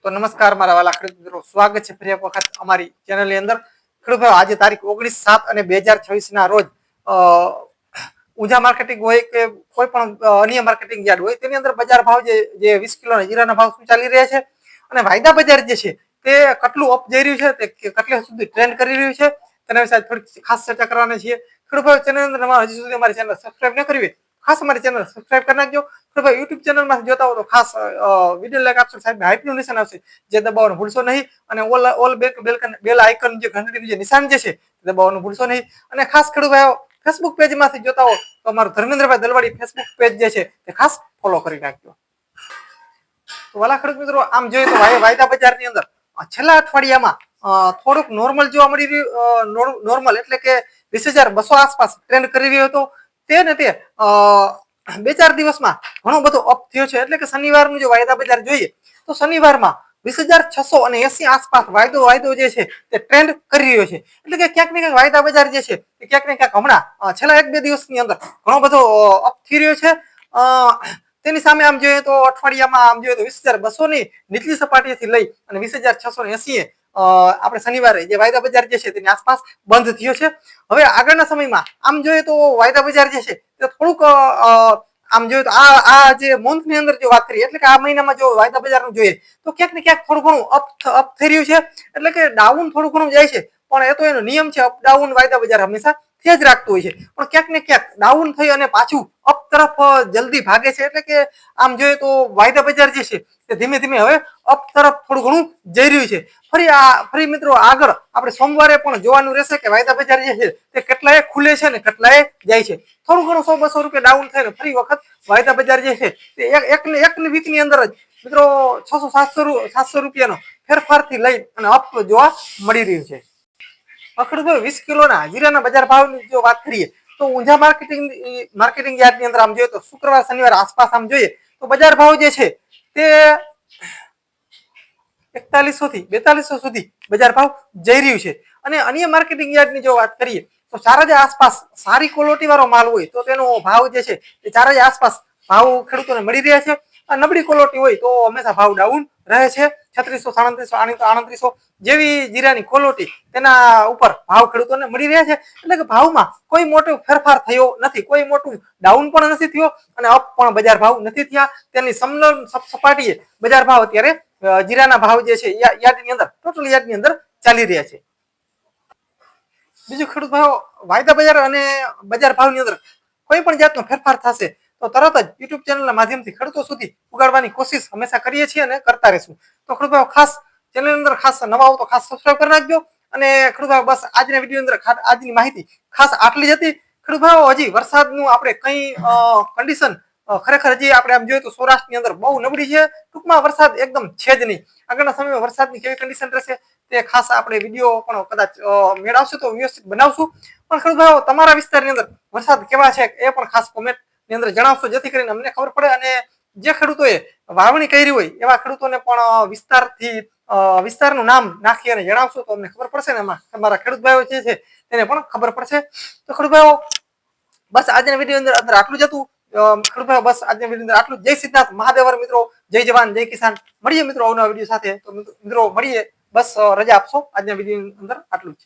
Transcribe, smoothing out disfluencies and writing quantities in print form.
તો નમસ્કાર મારા વાલા ખેડૂત મિત્રો, સ્વાગત છે ફરી એક વખત અમારી ચેનલની અંદર. ખેડૂત ભાઈઓ, આજે તારીખ 19/7/2026 ના રોજ ઊંઝા માર્કેટિંગ હોય કે કોઈ પણ અન્ય માર્કેટિંગ યાર્ડ હોય તેની અંદર બજાર ભાવ જે 20 કિલોના જીરાના ભાવ શું ચાલી રહ્યા છે અને વાયદા બજાર જે છે તે કેટલું અપ જઈ રહ્યું છે, તે કેટલે સુધી ટ્રેન્ડ કરી રહ્યું છે તેના વિશે થોડી ખાસ ચર્ચા કરવાના છીએ. ખેડૂત ભાઈઓ, ચેનલ અંદર હજી સુધી અમારી ચેનલ સબસ્ક્રાઇબ ન કરવી ખાસ અમારી ચેનલ સબસ્ક્રાઇબ કરી નાખજો. યુટ્યુબ ચેનલમાં જોતા હો તો ખાસ વિડીયો લાઈક આપશો, સાહેબ હાઇપનું નિશાન આવશે જે દબાવવાનું ભૂલશો નહીં, અને ઓલ બેલ આઇકન જે ઘંટડીનું જે નિશાન જે છે તે દબાવવાનું ભૂલશો નહીં. અને ખાસ ખેડૂત ભાઈઓ, ફેસબુક પેજમાંથી જોતા હો તો અમારું ધર્મેન્દ્રભાઈ દલવાડી ફેસબુક પેજ જે છે તે ખાસ ફોલો કરી નાખજો. તો વાલા ખેડૂત મિત્રો, આમ જોઈએ તો વાયદા બજારની અંદર છેલ્લા અઠવાડિયામાં થોડુંક નોર્મલ જોવા મળી રહ્યું. નોર્મલ એટલે કે 20,200 આસપાસ ટ્રેન્ડ કરી રહ્યો હતો. તે ને તે 2-4 દિવસમાં ઘણો બધો અપ થયો છે. એટલે કે શનિવારનું જો વાયદા બજાર જોઈએ તો શનિવારમાં 20,680 આસપાસ વાયદો જે છે તે ટ્રેન્ડ કરી રહ્યો છે. એટલે કે ક્યાંક ને ક્યાંક વાયદા બજાર જે છે તે ક્યાંક ને ક્યાંક હમણાં છેલ્લા 1-2 દિવસની અંદર ઘણો બધો અપ થઈ રહ્યો છે. તેની સામે આમ જોઈએ તો અઠવાડિયામાં આમ જોઈએ તો 20,200 ની નીચલી સપાટીથી લઈ અને 20,680 આપણે શનિવારે જે વાયદા બજાર જે છે તેની આસપાસ બંધ થયો છે. હવે આગળના સમયમાં આમ જોઈએ તો વાયદા બજાર જે છે તે થોડુંક આમ જોઈએ તો આ જે મંથની અંદર જો વાત કરીએ, એટલે કે આ મહિનામાં જો વાયદા બજારનું જોઈએ તો ક્યાંક ને ક્યાંક થોડું ઘણું અપ થઈ રહ્યું છે. એટલે કે ડાઉન થોડું ઘણું જાય છે, પણ એ તો એનો નિયમ છે. અપ ડાઉન વાયદા બજાર હંમેશા થઈ જ રાખતું હોય છે, પણ ક્યાંક ને ક્યાંક ડાઉન થઈ અને પાછું અપ તરફ જલ્દી ભાગે છે. એટલે કે આમ જોઈએ તો વાયદા બજાર જે છે તે ધીમે ધીમે હવે અપ તરફ થોડું ઘણું જઈ રહ્યું છે. ફરી મિત્રો આગળ આપણે સોમવારે પણ જોવાનું રહેશે કે વાયદા બજાર જે છે તે કેટલાય ખુલે છે ને કેટલાય જાય છે. થોડું ઘણું 100-200 રૂપિયા ડાઉન થઈને ફરી વખત વાયદા બજાર જે છે તે એકની વીકની અંદર જ મિત્રો 600-700 રૂપિયાનો ફેરફારથી લઈ અને અપ જોવા મળી રહ્યું છે. ખેડૂતો 20 કિલોના જીરાના બજાર ભાવની જો વાત કરીએ તો ઊંઝા માર્કેટિંગ યાર્ડની અંદર આમ જોઈએ તો શુક્રવાર શનિવાર આસપાસ આમ જોઈએ તો બજાર ભાવ જે છે તે 4100 થી 4200 સુધી બજાર ભાવ જઈ રહ્યું છે. અને અન્ય માર્કેટિંગ યાર્ડની જો વાત કરીએ તો 4,000 આસપાસ સારી ક્વોલિટી વાળો માલ હોય તો તેનો ભાવ જે છે એ 4,000 આસપાસ ભાવ ખેડૂતોને મળી રહ્યા છે. નબળી ક્વોલિટી હોય તો હંમેશા ભાવ ડાઉન રહે છે. 3600, 3700, 3800 જેવી જીરાની ક્વોલિટી તેના ઉપર ભાવ ખેડૂતોને મળી રહ્યા છે. એટલે કે ભાવમાં કોઈ મોટો ફેરફાર થયો નથી, કોઈ મોટું ડાઉન પણ નથી થયો અને અપ પણ બજાર ભાવ નથી થયા. તેની સમલન સપાટીએ બજાર ભાવ અત્યારે જીરાના ભાવ જે છે યાર્ડની અંદર ટોટલ યાર્ડની અંદર ચાલી રહ્યા છે. બીજું ખેડૂત ભાઈઓ, વાયદા બજાર અને બજાર ભાવની અંદર કોઈ પણ જાતનો ફેરફાર થશે તો તરત જ યુટ્યુબ ચેનલના માધ્યમથી ખેડૂતો સુધી ઉગાડવાની કોશિશ હંમેશા કરીએ છીએ અને કરતા રહીશું. તો ખેડૂત ભાઈઓ, ખાસ ચેનલની અંદર ખાસ નવા આવો તો ખાસ સબસ્ક્રાઇબ કરી નાખજો. અને ખેડૂત ભાઈઓ, બસ આજના વિડીયો અંદર આજની માહિતી ખાસ આટલી જ હતી. ખેડૂત ભાઈઓ, હજી વરસાદનું આપણે કઈ કન્ડિશન ખરેખર હજી આપણે આમ જોઈએ તો સૌરાષ્ટ્રની અંદર બહુ નબળી છે. ટૂંકમાં વરસાદ એકદમ છે જ નહીં. આગળના સમયમાં વરસાદની કેવી કન્ડિશન રહેશે તે ખાસ આપણે વિડીયો પણ કદાચ મેળવશું તો વ્યવસ્થિત બનાવશું. પણ ખેડૂત ભાઈઓ, તમારા વિસ્તારની અંદર વરસાદ કેવા છે એ પણ ખાસ કોમેન્ટની અંદર જણાવશો, જેથી કરીને અમને ખબર પડે. અને જે ખેડૂતોએ વાવણી કરી હોય એવા ખેડૂતોને પણ વિસ્તારનું નામ નાખી અને જણાવશો તો અમને ખબર પડશે ને એમાં તમારા ખેડૂત ભાઈઓ જે છે તેને પણ ખબર પડશે. તો ખેડૂત ભાઈઓ, બસ આજના વિડીયો અંદર આટલું જ હતું. ખેડૂત ભાઈઓ, બસ આજના વિડીયો અંદર આટલું. જય સિદ્ધાર્થ મહાદેવર મિત્રો, જય જવાન જય કિસાન. મળીએ મિત્રો અવનવા વિડીયો સાથે. તો મિત્રો મળીએ. બસ રજા આપશો. આજના વિડીયો અંદર આટલું જ.